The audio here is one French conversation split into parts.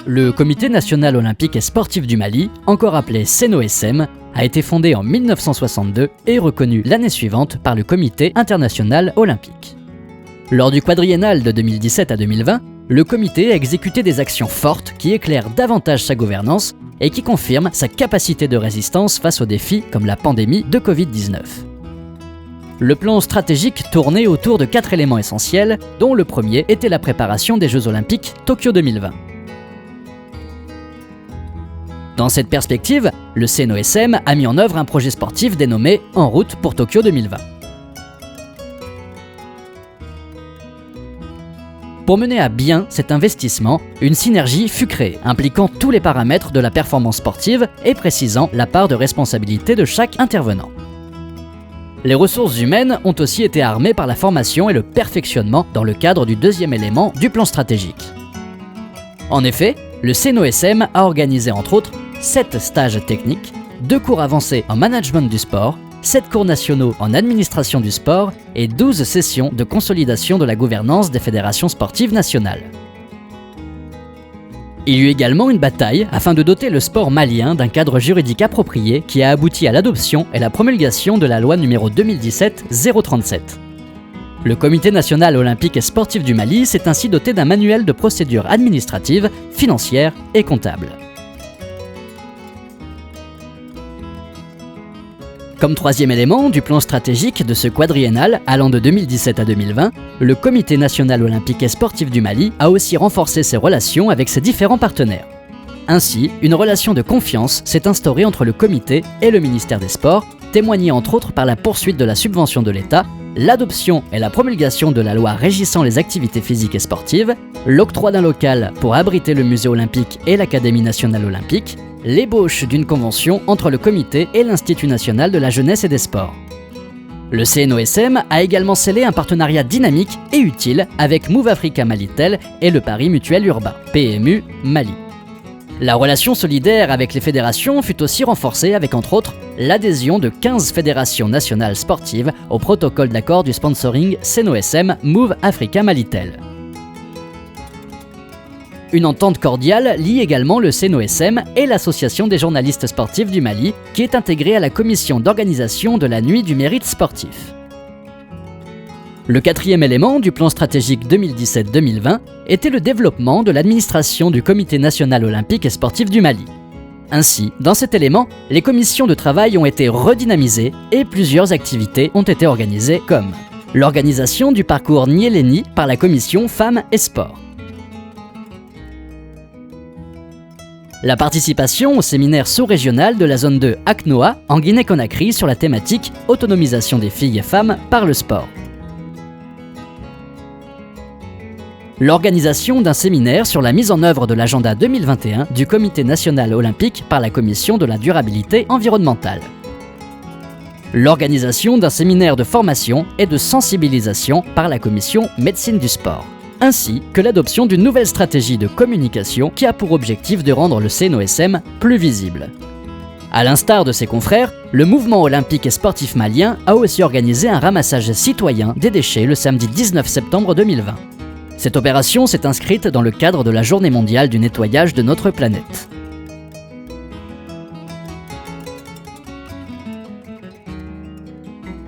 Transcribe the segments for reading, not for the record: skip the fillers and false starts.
Le Comité national olympique et sportif du Mali, encore appelé CNOSM, a été fondé en 1962 et reconnu l'année suivante par le Comité international olympique. Lors du quadriennal de 2017 à 2020, le comité a exécuté des actions fortes qui éclairent davantage sa gouvernance et qui confirment sa capacité de résistance face aux défis comme la pandémie de Covid-19. Le plan stratégique tournait autour de 4 éléments essentiels, dont le premier était la préparation des Jeux Olympiques Tokyo 2020. Dans cette perspective, le CNOSM a mis en œuvre un projet sportif dénommé « En route pour Tokyo 2020 ». Pour mener à bien cet investissement, une synergie fut créée, impliquant tous les paramètres de la performance sportive et précisant la part de responsabilité de chaque intervenant. Les ressources humaines ont aussi été armées par la formation et le perfectionnement dans le cadre du deuxième élément du plan stratégique. En effet, le CNOSM a organisé entre autres 7 stages techniques, 2 cours avancés en management du sport, 7 cours nationaux en administration du sport et 12 sessions de consolidation de la gouvernance des fédérations sportives nationales. Il y eut également une bataille afin de doter le sport malien d'un cadre juridique approprié qui a abouti à l'adoption et la promulgation de la loi numéro 2017-037. Le Comité national olympique et sportif du Mali s'est ainsi doté d'un manuel de procédures administratives, financières et comptables. Comme troisième élément du plan stratégique de ce quadriennal allant de 2017 à 2020, le Comité national olympique et sportif du Mali a aussi renforcé ses relations avec ses différents partenaires. Ainsi, une relation de confiance s'est instaurée entre le comité et le ministère des Sports, témoignée entre autres par la poursuite de la subvention de l'État, l'adoption et la promulgation de la loi régissant les activités physiques et sportives, l'octroi d'un local pour abriter le musée olympique et l'Académie nationale olympique, l'ébauche d'une convention entre le comité et l'Institut national de la jeunesse et des sports. Le CNOSM a également scellé un partenariat dynamique et utile avec Move Africa Malitel et le Paris Mutuel Urbain, PMU Mali. La relation solidaire avec les fédérations fut aussi renforcée avec entre autres l'adhésion de 15 fédérations nationales sportives au protocole d'accord du sponsoring CNOSM Move Africa Malitel. Une entente cordiale lie également le CNOSM et l'Association des journalistes sportifs du Mali, qui est intégrée à la commission d'organisation de la Nuit du mérite sportif. Le quatrième élément du plan stratégique 2017-2020 était le développement de l'administration du Comité national olympique et sportif du Mali. Ainsi, dans cet élément, les commissions de travail ont été redynamisées et plusieurs activités ont été organisées comme l'organisation du parcours Nieleni par la commission Femmes et Sport, la participation au séminaire sous-régional de la zone 2 ACNOA en Guinée-Conakry sur la thématique « Autonomisation des filles et femmes par le sport ». L'organisation d'un séminaire sur la mise en œuvre de l'agenda 2021 du Comité national olympique par la Commission de la durabilité environnementale. L'organisation d'un séminaire de formation et de sensibilisation par la Commission médecine du sport, ainsi que l'adoption d'une nouvelle stratégie de communication qui a pour objectif de rendre le CNOSM plus visible. À l'instar de ses confrères, le mouvement olympique et sportif malien a aussi organisé un ramassage citoyen des déchets le samedi 19 septembre 2020. Cette opération s'est inscrite dans le cadre de la Journée mondiale du nettoyage de notre planète.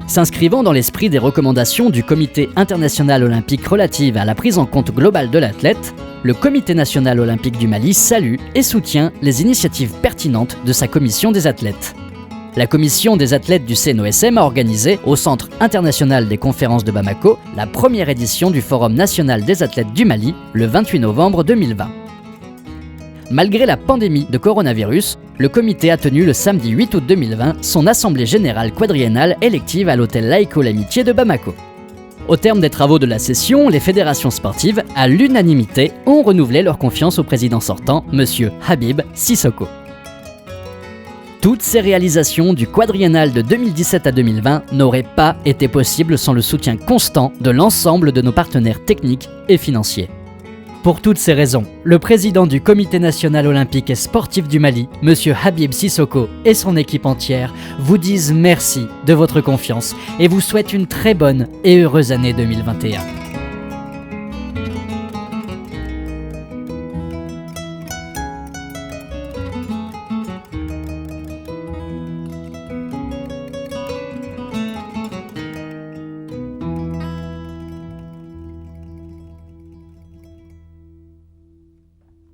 S'inscrivant dans l'esprit des recommandations du Comité international olympique relatives à la prise en compte globale de l'athlète, le Comité national olympique du Mali salue et soutient les initiatives pertinentes de sa commission des athlètes. La commission des athlètes du CNOSM a organisé, au Centre international des conférences de Bamako, la première édition du Forum national des athlètes du Mali, le 28 novembre 2020. Malgré la pandémie de coronavirus, le comité a tenu le samedi 8 août 2020 son assemblée générale quadriennale élective à l'hôtel Laïco l'Amitié de Bamako. Au terme des travaux de la session, les fédérations sportives, à l'unanimité, ont renouvelé leur confiance au président sortant, M. Habib Sissoko. Toutes ces réalisations du quadriennal de 2017 à 2020 n'auraient pas été possibles sans le soutien constant de l'ensemble de nos partenaires techniques et financiers. Pour toutes ces raisons, le président du Comité national olympique et sportif du Mali, M. Habib Sissoko, et son équipe entière vous disent merci de votre confiance et vous souhaitent une très bonne et heureuse année 2021.